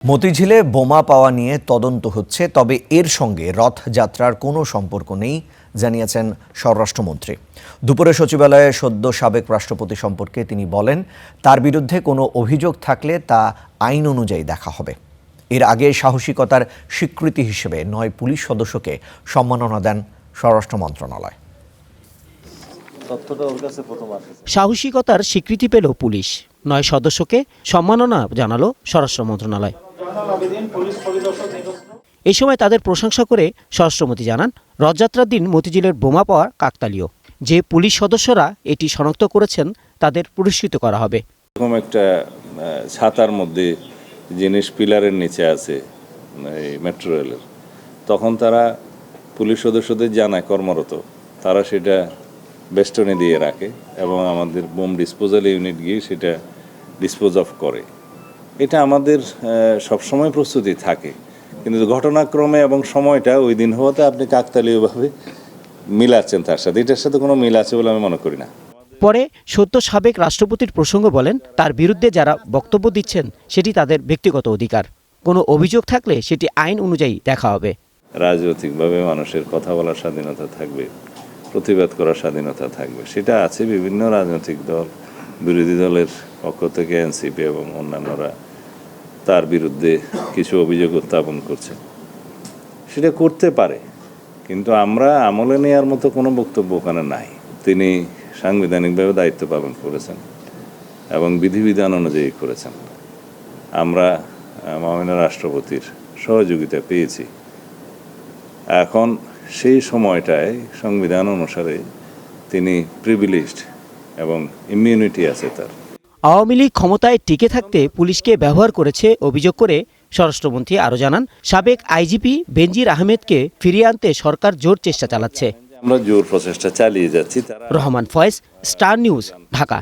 মতিঝিলে বোমা পাওয়া নিয়ে তদন্ত হচ্ছে, তবে এর সঙ্গে রথযাত্রার কোনো সম্পর্ক নেই জানিয়েছেন স্বরাষ্ট্রমন্ত্রী। দুপুরে সচিবালয়ে সদ্য সাবেক রাষ্ট্রপতি সম্পর্কে তিনি বলেন, তার বিরুদ্ধে কোনো অভিযোগ থাকলে তা আইন অনুযায়ী দেখা হবে। এর আগে সাহসিকতার স্বীকৃতি হিসেবে 9 পুলিশ সদস্যকে সম্মাননা দেন স্বরাষ্ট্র মন্ত্রণালয়। সাহসিকতার স্বীকৃতি পেল পুলিশ, 9 সদস্যকে সম্মাননা জানালো স্বরাষ্ট্র মন্ত্রণালয়। এই সময় তাদের প্রশংসা করে স্বরাষ্ট্রমন্ত্রী জানান, রথযাত্রার দিন মতিঝিলের বোমা পাওয়া কাকতালীয়। যে পুলিশ সদস্যরা এটি শনাক্ত করেছেন তাদের পুরস্কৃত করা হবে। এরকম একটা ছাতার মধ্যে জিনিস পিলারের নিচে আছে এই মেট্রো রেলের, তখন তারা পুলিশ সদস্যদের জানায় কর্মরত, তারা সেটা বেস্টনে দিয়ে রাখে এবং আমাদের বোম ডিসপোজাল ইউনিট গিয়ে সেটা ডিসপোজ অফ করে। এটা আমাদের সবসময় প্রস্তুতি থাকে, কিন্তু ঘটনাক্রমে এবং সময়টা ওই দিন হওয়াতে আপনি কাকতালীয়ভাবে মিলাচ্ছেন তার সাথে, এটার সাথে কোনো মিল আছে বলে আমি মনে করি না। পরে সদ্য সাবেক রাষ্ট্রপতির প্রসঙ্গ বলেন, তার বিরুদ্ধে যারা বক্তব্য দিচ্ছেন সেটি তাদের ব্যক্তিগত অধিকার, কোনো অভিযোগ থাকলে সেটি আইন অনুযায়ী দেখা হবে। রাজনৈতিকভাবে মানুষের কথা বলার স্বাধীনতা থাকবে, প্রতিবাদ করার স্বাধীনতা থাকবে, সেটা আছে। বিভিন্ন রাজনৈতিক দল, বিরোধী দলের পক্ষ থেকে এনসিপি এবং অন্যান্যরা তার বিরুদ্ধে কিছু অভিযোগ উত্থাপন করছে, সেটা করতে পারে, কিন্তু আমরা আমলে নেওয়ার মতো কোনো বক্তব্য ওখানে নাই। তিনি সাংবিধানিকভাবে দায়িত্ব পালন করেছেন এবং বিধিবিধান অনুযায়ী করেছেন। আমরা মাননীয় রাষ্ট্রপতির সহযোগিতা পেয়েছি। এখন সেই সময়টায় সংবিধান অনুসারে তিনি প্রিভিলেজড এবং ইমিউনিটি আছে তার। আওয়ামী লীগ ক্ষমতায় টিকে থাকতে পুলিশকে ব্যবহার করেছে অভিযোগ করে স্বরাষ্ট্রমন্ত্রী আরও জানান, সাবেক আইজিপি বেনজির আহমেদকে ফিরিয়ে আনতে সরকার জোর চেষ্টা চালাচ্ছে। আমরা জোর প্রচেষ্টা চালিয়ে যাচ্ছি। Rahman Foyez, Star News, Dhaka.